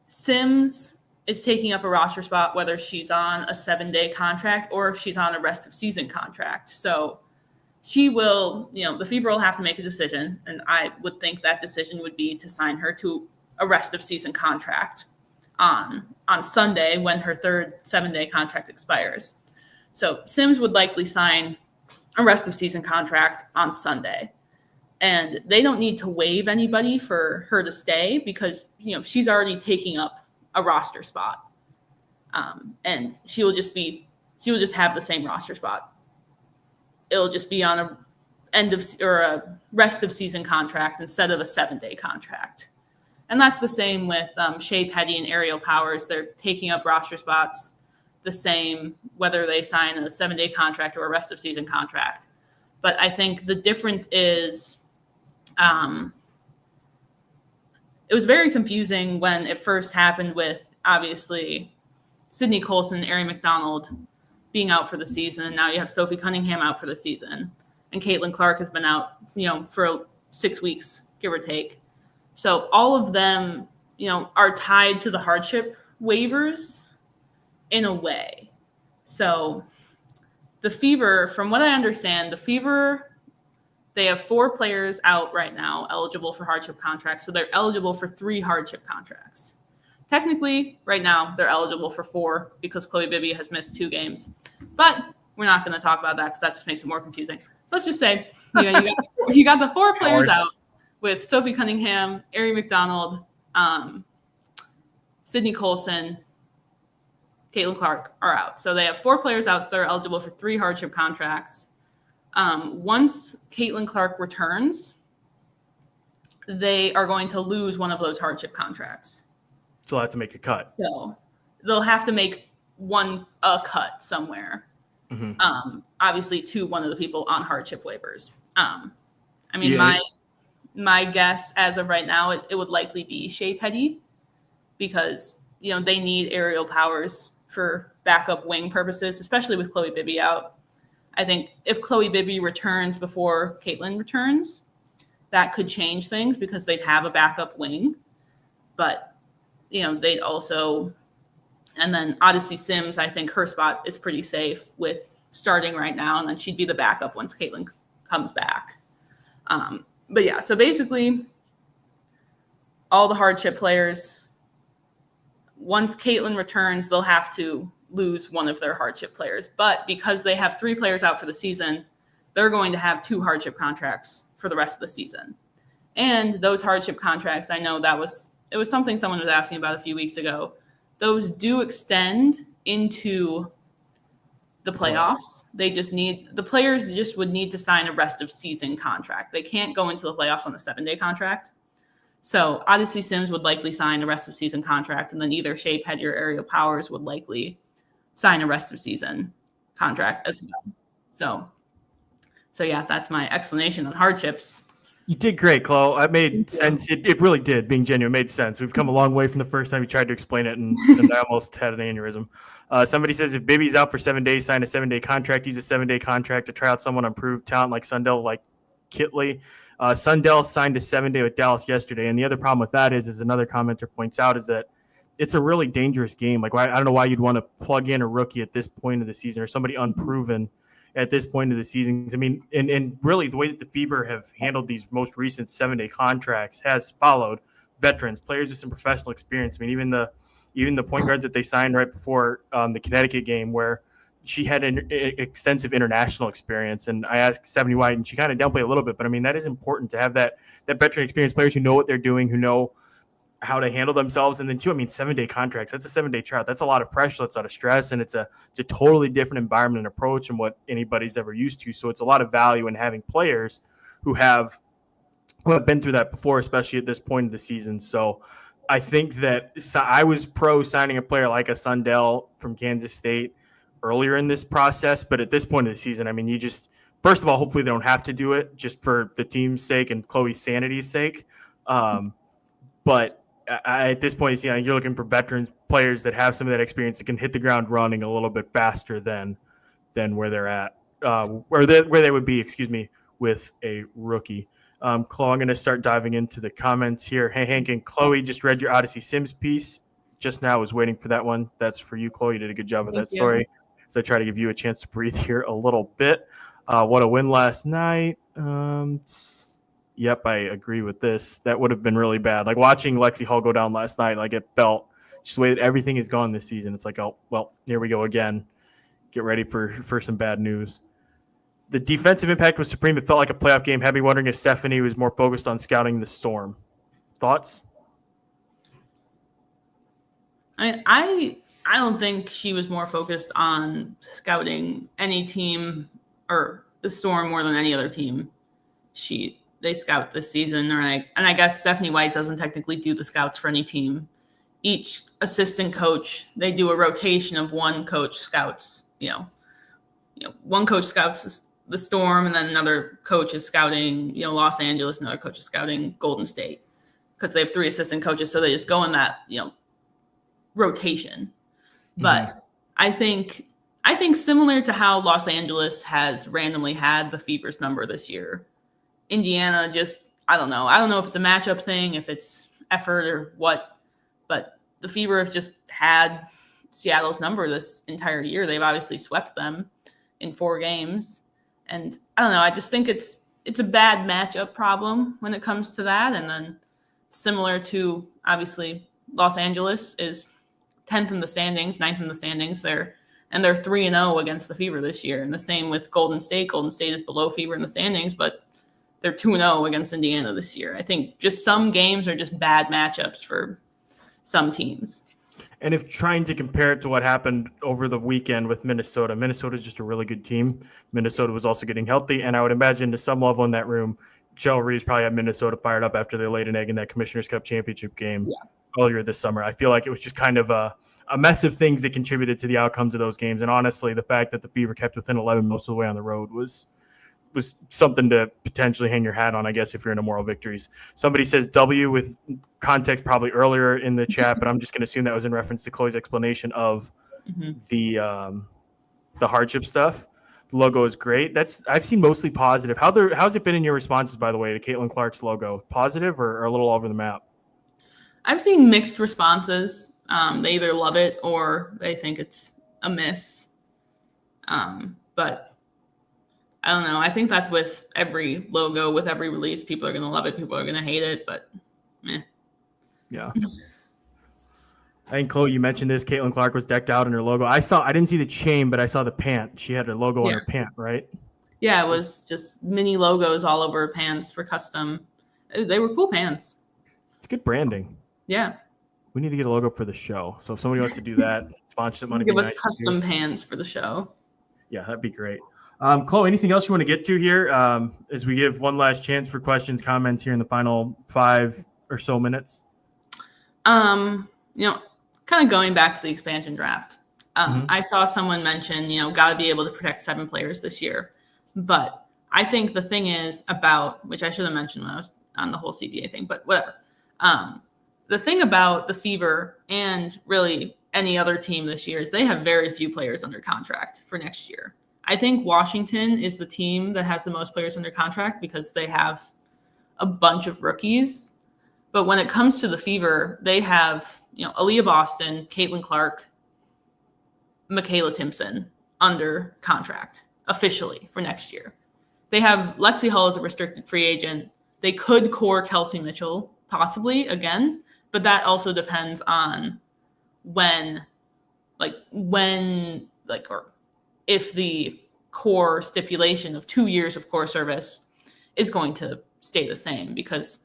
Sims is taking up a roster spot whether she's on a 7-day contract or if she's on a rest of season contract. So she will, the Fever will have to make a decision, and I would think that decision would be to sign her to a rest of season contract on Sunday when her 3rd 7-day contract expires. So Sims would likely sign a rest of season contract on Sunday. And they don't need to waive anybody for her to stay because, she's already taking up a roster spot. And she will just have the same roster spot. It'll just be on a rest of season contract instead of a 7-day contract. And that's the same with Shea Petty and Aerial Powers. They're taking up roster spots the same, whether they sign a 7-day contract or a rest of season contract. But I think the difference is it was very confusing when it first happened with, obviously, Sydney Colson and Ari McDonald being out for the season. And now you have Sophie Cunningham out for the season. And Caitlin Clark has been out, for 6 weeks, give or take. So all of them, are tied to the hardship waivers in a way. So the Fever, from what I understand, the Fever, they have 4 players out right now eligible for hardship contracts. So they're eligible for 3 hardship contracts. Technically, right now, they're eligible for 4 because Chloe Bibby has missed 2 games. But we're not going to talk about that because that just makes it more confusing. So let's just say, you got the 4 players out with Sophie Cunningham, Ari McDonald, Sydney Colson, Caitlin Clark are out. So they have 4 players out that are eligible for 3 hardship contracts. Once Caitlin Clark returns, they are going to lose one of those hardship contracts. So they'll have to make a cut. So they'll have to make a cut somewhere. Mm-hmm. Obviously to one of the people on hardship waivers. My guess as of right now, it would likely be Shea Petty because, they need Aerial Powers for backup wing purposes, especially with Chloe Bibby out. I think if Chloe Bibby returns before Caitlin returns, that could change things because they'd have a backup wing. But, they'd also, and then Odyssey Sims, I think her spot is pretty safe with starting right now, and then she'd be the backup once Caitlin comes back. But yeah, so basically all the hardship players, once Caitlin returns, they'll have to lose one of their hardship players. But because they have 3 players out for the season, they're going to have 2 hardship contracts for the rest of the season. And those hardship contracts, I know it was something someone was asking about a few weeks ago. Those do extend into the playoffs. The players just would need to sign a rest of season contract. They can't go into the playoffs on a 7-day contract. So Odyssey Sims would likely sign a rest of season contract, and then either Shea Petty or Aerial Powers would likely sign a rest of season contract as well. So yeah, that's my explanation on hardships. You did great, Chloe. It made sense. It really did. Being genuine, made sense. We've come a long way from the first time you tried to explain it, and I almost had an aneurysm. Somebody says if Bibby's out for 7 days, sign a 7-day contract. Use a 7-day contract to try out someone on improved talent like Sundell, like Kitley. Sundell signed a 7-day with Dallas yesterday, and the other problem with that is another commenter points out, is that it's a really dangerous game. Like, I don't know why you'd want to plug in a rookie at this point of the season or somebody unproven at this point of the season. I mean, and really the way that the Fever have handled these most recent 7-day contracts has followed veterans, players with some professional experience. I mean, even the point guard that they signed right before the Connecticut game, where she had an extensive international experience. And I asked Stephanie White, and she kind of downplayed a little bit, but I mean, that is important to have that veteran experience, players who know what they're doing, who know how to handle themselves. And then too, I mean, 7-day contracts, that's a 7-day chart. That's a lot of pressure. That's a lot of stress. And it's a totally different environment and approach than what anybody's ever used to. So it's a lot of value in having players who have been through that before, especially at this point of the season. So I think that I was pro signing a player like a Sundell from Kansas State earlier in this process. But at this point of the season, I mean, you just, first of all, hopefully they don't have to do it just for the team's sake and Chloe's sanity's sake. But at this point, you're looking for veterans players that have some of that experience that can hit the ground running a little bit faster than where they're at, where they would be, with a rookie. Chloe, I'm going to start diving into the comments here. Hey, Hank and Chloe, just read your Odyssey Sims piece just now. Was waiting for that one. That's for you, Chloe. You did a good job with that story. So I try to give you a chance to breathe here a little bit. What a win last night. Yep, I agree with this. That would have been really bad. Like watching Lexi Hall go down last night, like it felt just the way that everything is gone this season. It's like, oh, well, here we go again. Get ready for some bad news. The defensive impact was supreme. It felt like a playoff game. Had me wondering if Stephanie was more focused on scouting the Storm. Thoughts? I don't think she was more focused on scouting any team or the Storm more than any other team. They scout this season, and I guess Stephanie White doesn't technically do the scouts for any team. Each assistant coach, they do a rotation of one coach scouts. One coach scouts the Storm, and then another coach is scouting, Los Angeles, another coach is scouting Golden State, because they have 3 assistant coaches, so they just go in that, rotation. Mm-hmm. But I think similar to how Los Angeles has randomly had the Fever's number this year, Indiana just, I don't know if it's a matchup thing, if it's effort or what, but the Fever have just had Seattle's number this entire year. They've obviously swept them in 4 games. And I don't know, I just think it's a bad matchup problem when it comes to that. And then similar to, obviously, Los Angeles is 10th in the standings, 9th in the standings. They're 3-0 against the Fever this year. And the same with Golden State. Golden State is below Fever in the standings, but they're 2-0 against Indiana this year. I think just some games are just bad matchups for some teams. And if trying to compare it to what happened over the weekend with Minnesota, Minnesota's just a really good team. Minnesota was also getting healthy. And I would imagine to some level in that room, Joe Reeves probably had Minnesota fired up after they laid an egg in that Commissioner's Cup championship game earlier this summer. I feel like it was just kind of a mess of things that contributed to the outcomes of those games. And honestly, the fact that the Fever kept within 11 most of the way on the road was something to potentially hang your hat on, I guess, if you're into moral victories. Somebody says W with context probably earlier in the chat, but I'm just going to assume that was in reference to Chloe's explanation of the hardship stuff. The logo is great. I've seen mostly positive. How's it been in your responses, by the way, to Caitlin Clark's logo? Positive or a little over the map? I've seen mixed responses. They either love it or they think it's a miss. But I don't know. I think that's with every logo, with every release. People are going to love it. People are going to hate it, but meh. Yeah. I think, Chloe, you mentioned this. Caitlin Clark was decked out in her logo. I didn't see the chain, but I saw the pant. She had her logo on her pant, right? Yeah, it was just mini logos all over her pants for custom. They were cool pants. It's good branding. Yeah. We need to get a logo for the show. So if somebody wants to do that, sponsorship money. Give us custom pants for the show. Yeah, that'd be great. Chloe, anything else you want to get to here as we give one last chance for questions, comments here in the final 5 or so minutes? Kind of going back to the expansion draft. I saw someone mention, got to be able to protect 7 players this year. But I think the thing is about, which I should have mentioned when I was on the whole CBA thing, but whatever. The thing about the Fever and really any other team this year is they have very few players under contract for next year. I think Washington is the team that has the most players under contract because they have a bunch of rookies. But when it comes to the Fever, they have, Aaliyah Boston, Caitlin Clark, Michaela Timpson under contract officially for next year. They have Lexi Hull as a restricted free agent. They could core Kelsey Mitchell possibly again, but that also depends on if the core stipulation of 2 years of core service is going to stay the same, because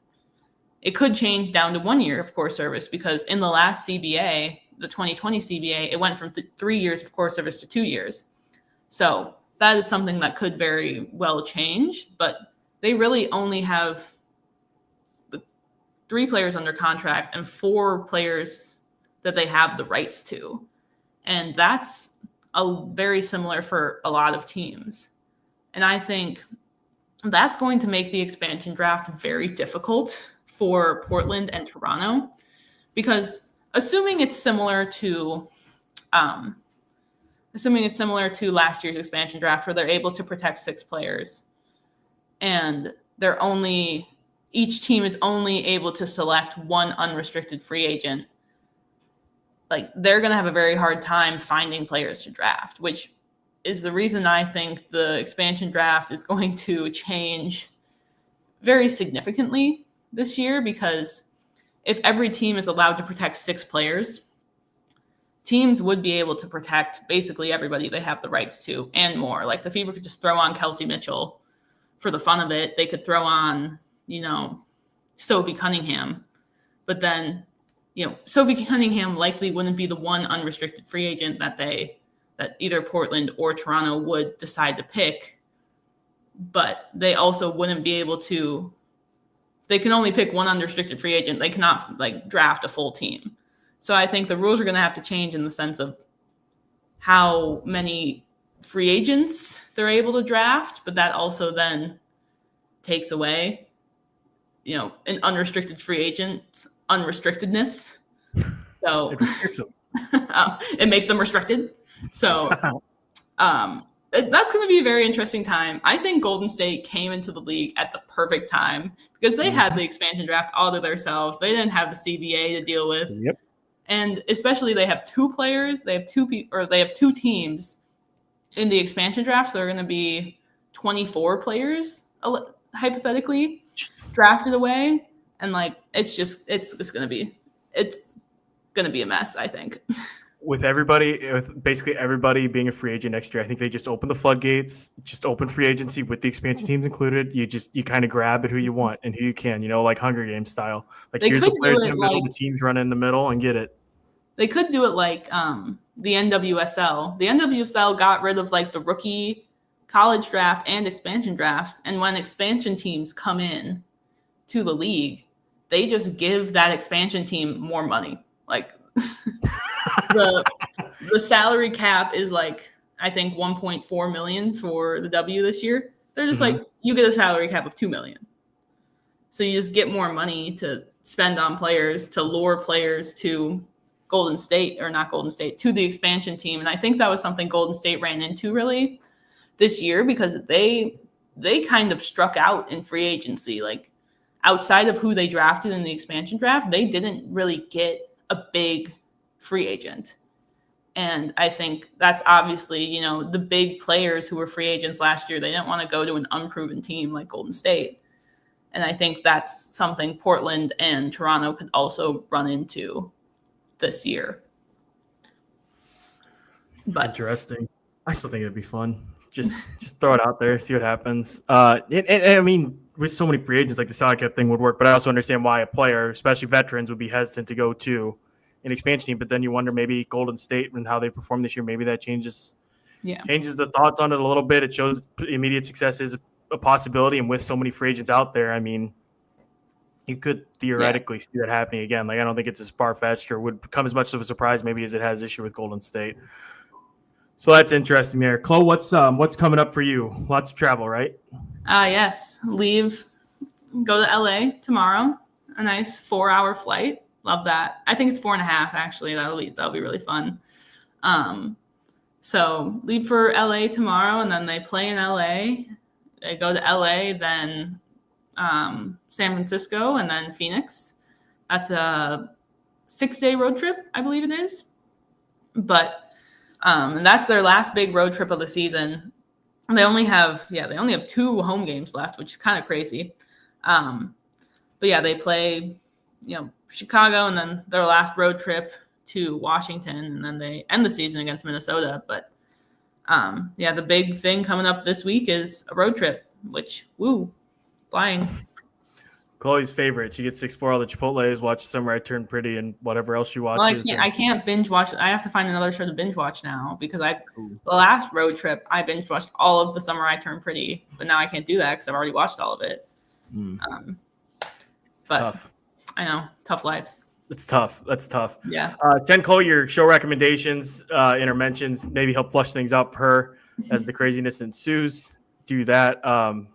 it could change down to 1 year of core service, because in the last CBA, the 2020 CBA, it went from 3 years of core service to 2 years. So that is something that could very well change, but they really only have 3 players under contract and 4 players that they have the rights to. And that's very similar for a lot of teams. And I think that's going to make the expansion draft very difficult for Portland and Toronto, because assuming it's similar to last year's expansion draft, where they're able to protect 6 players and each team is only able to select 1 unrestricted free agent, like they're going to have a very hard time finding players to draft, which is the reason I think the expansion draft is going to change very significantly this year, because if every team is allowed to protect 6 players, teams would be able to protect basically everybody they have the rights to and more. Like the Fever could just throw on Kelsey Mitchell for the fun of it. They could throw on, Sophie Cunningham, but then, Sophie Cunningham likely wouldn't be the one unrestricted free agent that either Portland or Toronto would decide to pick, but they also wouldn't be able to. They can only pick 1 unrestricted free agent. They cannot draft a full team. So I think the rules are going to have to change in the sense of how many free agents they're able to draft, but that also then takes away, an unrestricted free agent's unrestrictedness. So it makes them restricted. So that's going to be a very interesting time. I think Golden State came into the league at the perfect time because they had the expansion draft all to themselves. They didn't have the CBA to deal with. Yep. And especially they have 2 players. They have 2 teams in the expansion draft. So they're going to be 24 players hypothetically drafted away. And it's going to be a mess, I think. With basically everybody being a free agent next year, I think they just open the floodgates, just open free agency with the expansion teams included. You kind of grab it who you want and who you can, like Hunger Games style. Here's the players in the middle, the teams run in the middle and get it. They could do it like the NWSL. The NWSL got rid of the rookie college draft and expansion drafts. And when expansion teams come in to the league, they just give that expansion team more money. The salary cap is I think 1.4 million for the W this year. They're just you get a salary cap of 2 million. So you just get more money to spend on players, to lure players to to the expansion team. And I think that was something Golden State ran into really this year, because they kind of struck out in free agency. Outside of who they drafted in the expansion draft, they didn't really get a big free agent. And I think that's obviously, the big players who were free agents last year, they didn't want to go to an unproven team like Golden State. And I think that's something Portland and Toronto could also run into this year. But interesting. I still think it'd be fun. Just throw it out there, see what happens. And I mean, with so many free agents, the salary cap thing would work, but I also understand why a player, especially veterans, would be hesitant to go to an expansion team. But then you wonder maybe Golden State and how they perform this year, maybe that changes the thoughts on it a little bit. It shows immediate success is a possibility, and with so many free agents out there, I mean, you could theoretically see that happening again. I don't think it's as far-fetched or would become as much of a surprise maybe as it has this year with Golden State. So that's interesting there. Chloe, what's coming up for you? Lots of travel, right? Yes. Go to LA tomorrow. A nice 4-hour flight. Love that. I think it's 4.5 actually. That'll be really fun. So leave for LA tomorrow, and then they play in LA. They go to LA, then San Francisco, and then Phoenix. That's a 6-day road trip, I believe it is. But and that's their last big road trip of the season. And they only have 2 home games left, which is kind of crazy. But they play, Chicago, and then their last road trip to Washington, and then they end the season against Minnesota. But the big thing coming up this week is a road trip, which flying. Chloe's favorite. She gets to explore all the Chipotles, watch Summer I Turned Pretty, and whatever else she watches. Well, I can't binge watch. I have to find another show to binge watch now, because the last road trip I binge watched all of the Summer I Turned Pretty, but now I can't do that because I've already watched all of it. It's tough. I know, tough life. It's tough. That's tough. Yeah. Send Chloe your show recommendations, interventions, maybe help flush things out for her as the craziness ensues. Do that.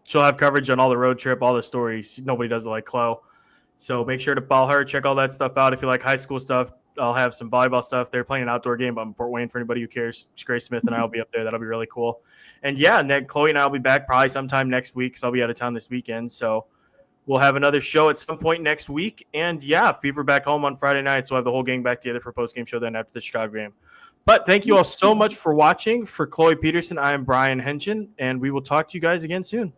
She'll have coverage on all the road trip, all the stories. Nobody does it like Chloe. So make sure to follow her. Check all that stuff out. If you like high school stuff, I'll have some volleyball stuff. They're playing an outdoor game up in Fort Wayne for anybody who cares. Grace Smith and I will be up there. That'll be really cool. And yeah, Chloe and I will be back probably sometime next week because I'll be out of town this weekend. So we'll have another show at some point next week. And yeah, Fever back home on Friday night. So we'll have the whole gang back together for a post-game show then after the Chicago game. But thank you all so much for watching. For Chloe Peterson, I am Brian Haenchen, and we will talk to you guys again soon.